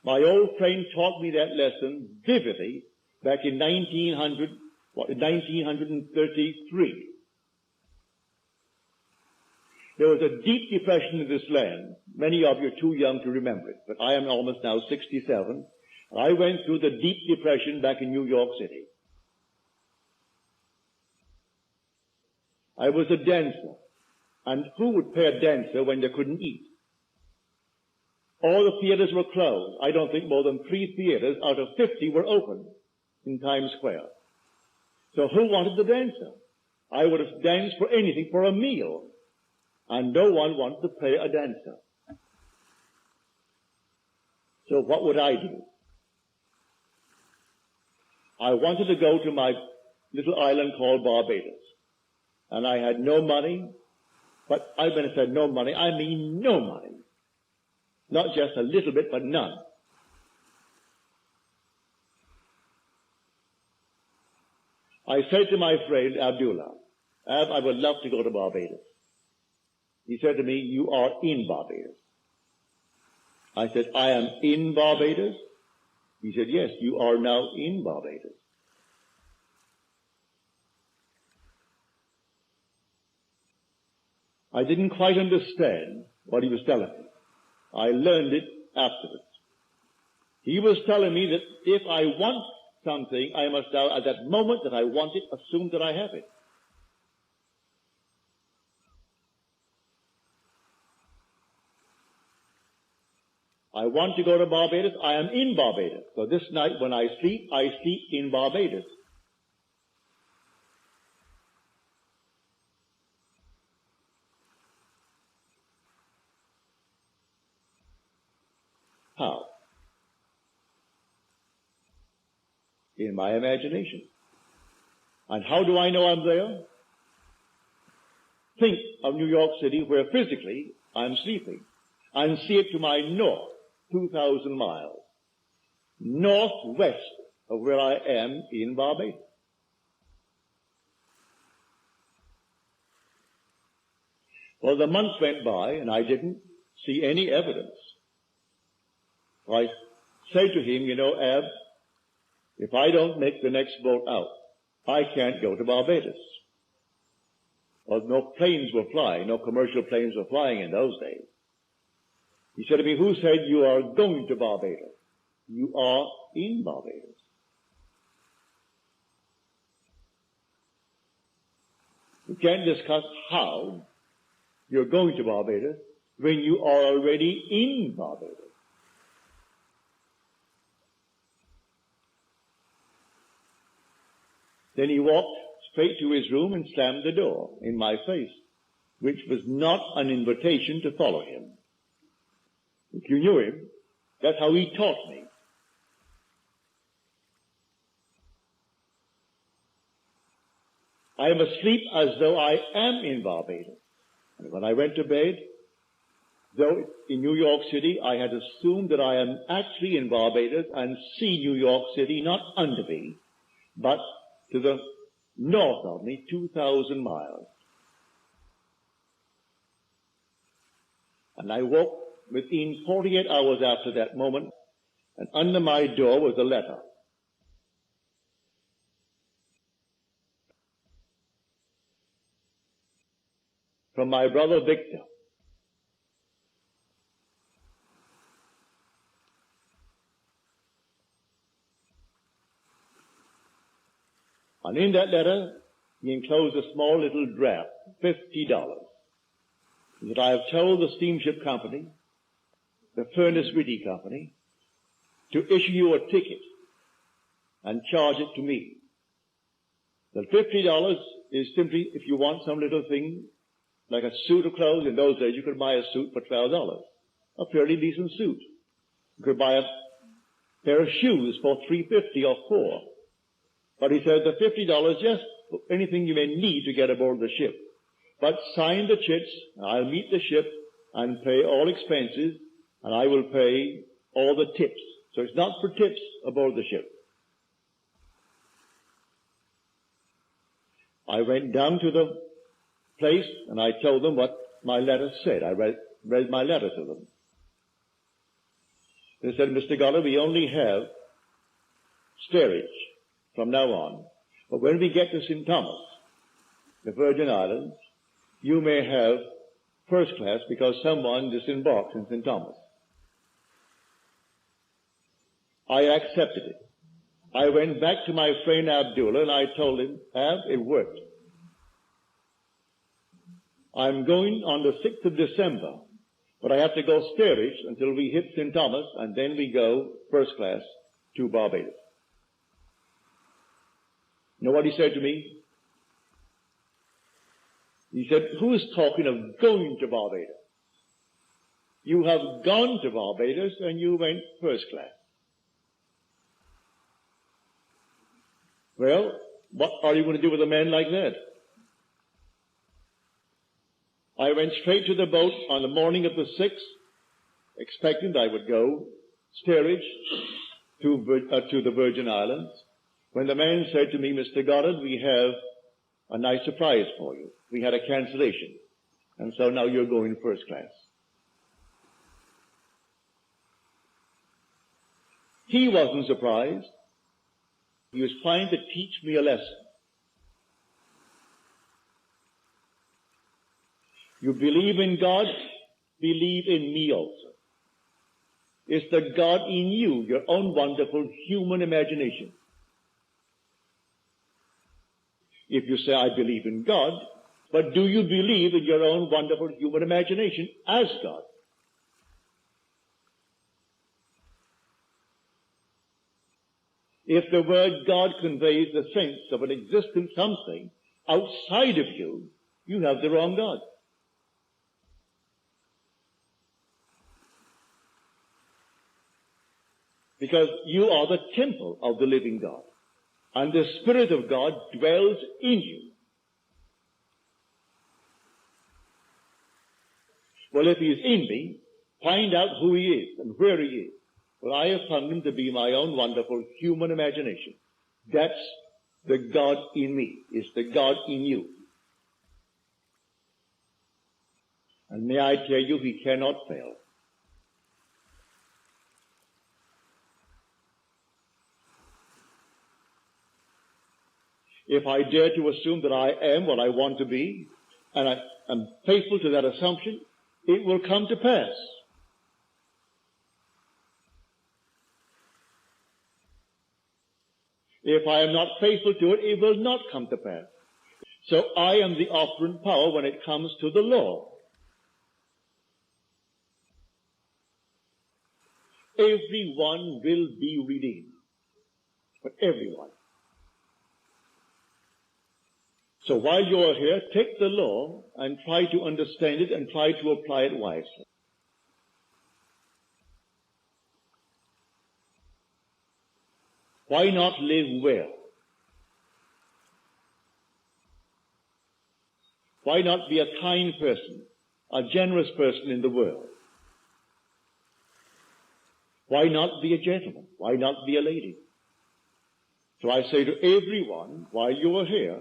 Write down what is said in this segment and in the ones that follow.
My old friend taught me that lesson vividly back in 1933. There was a deep depression in this land. Many of you are too young to remember it, but I am almost now 67. I went through the deep depression back in New York City. I was a dancer, and who would pay a dancer when they couldn't eat? All the theaters were closed. I don't think more than 3 theaters out of 50 were open in Times Square. So who wanted the dancer? I would have danced for anything, for a meal. And no one wanted to pay a dancer. So what would I do? I wanted to go to my little island called Barbados. And I had no money, but when I said no money, I mean no money. Not just a little bit, but none. I said to my friend Abdullah, Ab, I would love to go to Barbados. He said to me, you are in Barbados. I said, I am in Barbados? He said, yes, you are now in Barbados. I didn't quite understand what he was telling me. I learned it afterwards. He was telling me that if I want something, I must now, at that moment that I want it, assume that I have it. I want to go to Barbados. I am in Barbados. So this night when I sleep in Barbados. How? In my imagination. And how do I know I'm there? Think of New York City where physically I'm sleeping, and see it to my north, 2,000 miles, northwest of where I am in Barbados. Well, the months went by and I didn't see any evidence. I said to him, you know, Ab, if I don't make the next boat out, I can't go to Barbados. Well, no planes were flying, no commercial planes were flying in those days. He said to me, who said you are going to Barbados? You are in Barbados. We can't discuss how you're going to Barbados when you are already in Barbados. Then he walked straight to his room and slammed the door in my face, which was not an invitation to follow him. If you knew him, that's how he taught me. I am asleep as though I am in Barbados. And when I went to bed, though in New York City, I had assumed that I am actually in Barbados and see New York City not under me, but to the north of me, 2,000 miles. And I woke within 48 hours after that moment, and under my door was a letter. From my brother Victor. And in that letter, he enclosed a small little draft, $50. That I have told the steamship company, the Furnace Whitty Company, to issue you a ticket and charge it to me. The $50 is simply if you want some little thing, like a suit of clothes. In those days, you could buy a suit for $12, a fairly decent suit. You could buy a pair of shoes for $3.50 or $4. But he said the $50 just for anything you may need to get aboard the ship. But sign the chits, I'll meet the ship and pay all expenses, and I will pay all the tips. So it's not for tips aboard the ship. I went down to the place and I told them what my letter said. I read my letter to them. They said, Mr. Goddard, we only have steerage from now on. But when we get to St. Thomas, the Virgin Islands, you may have first class because someone disembarks in St. Thomas. I accepted it. I went back to my friend Abdullah and I told him, it worked. I'm going on the 6th of December, but I have to go steerage until we hit St. Thomas, and then we go first class to Barbados. You know what he said to me? He said, who is talking of going to Barbados? You have gone to Barbados and you went first class. Well, what are you going to do with a man like that? I went straight to the boat on the morning of the 6th, expecting I would go steerage to the Virgin Islands, when the man said to me, Mr. Goddard, we have a nice surprise for you. We had a cancellation, and so now you're going first class. He wasn't surprised. He was trying to teach me a lesson. You believe in God, believe in me also. It's the God in you, your own wonderful human imagination. If you say, I believe in God, but do you believe in your own wonderful human imagination as God? If the word God conveys the sense of an existent something outside of you, you have the wrong God. Because you are the temple of the living God. And the Spirit of God dwells in you. Well, if He is in me, find out who He is and where He is. Well, I have found Him to be my own wonderful human imagination. That's the God in me. It's the God in you. And may I tell you, He cannot fail. If I dare to assume that I am what I want to be, and I am faithful to that assumption, it will come to pass. If I am not faithful to it, it will not come to pass. So I am the operant power when it comes to the law. Everyone will be redeemed. But everyone. So while you are here, take the law and try to understand it and try to apply it wisely. Why not live well? Why not be a kind person, a generous person in the world? Why not be a gentleman? Why not be a lady? So I say to everyone, while you are here,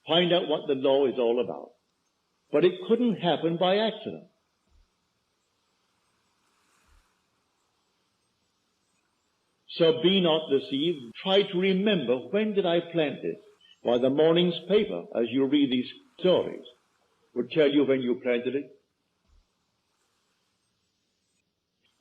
find out what the law is all about. But it couldn't happen by accident. So be not deceived. Try to remember, when did I plant this? Why, the morning's paper, as you read these stories, would tell you when you planted it.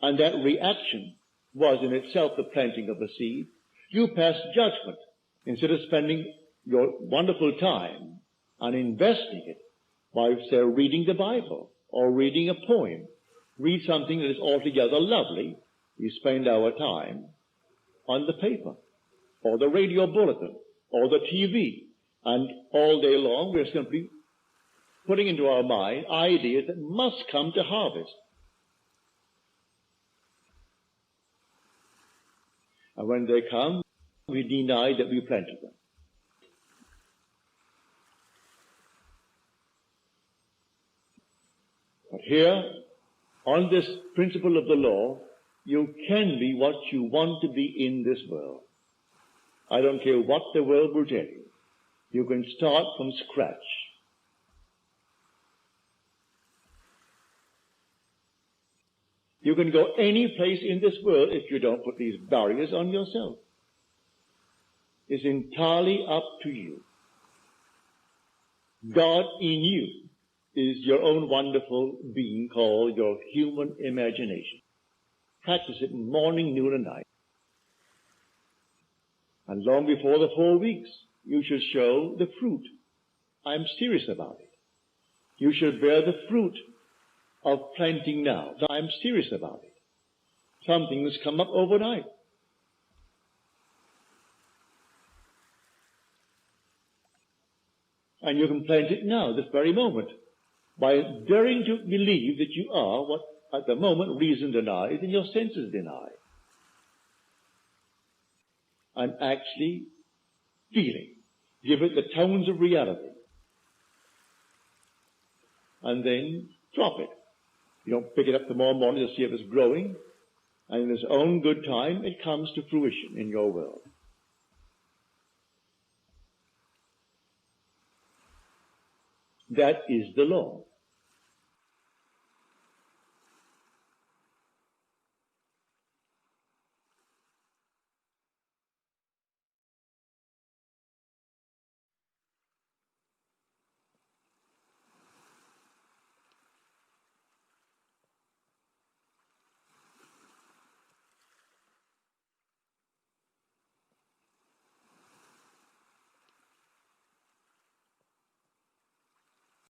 And that reaction was in itself the planting of the seed. You passed judgment instead of spending your wonderful time on investing it by, say, reading the Bible or reading a poem. Read something that is altogether lovely. You spend our time on the paper or the radio bulletin or the TV. And all day long we're simply putting into our mind ideas that must come to harvest. And when they come, we deny that we planted them. But here, on this principle of the law, you can be what you want to be in this world. I don't care what the world will tell you. You can start from scratch. You can go any place in this world if you don't put these barriers on yourself. It's entirely up to you. God in you is your own wonderful being called your human imagination. Practice it morning, noon, and night. And long before the 4 weeks, you should show the fruit. I'm serious about it. You should bear the fruit of planting now. I'm serious about it. Some things come up overnight. And you can plant it now, this very moment, by daring to believe that you are what at the moment reason denies and your senses deny. And actually feeling. Give it the tones of reality. And then drop it. You don't pick it up tomorrow morning to see if it's growing. And in its own good time, it comes to fruition in your world. That is the law.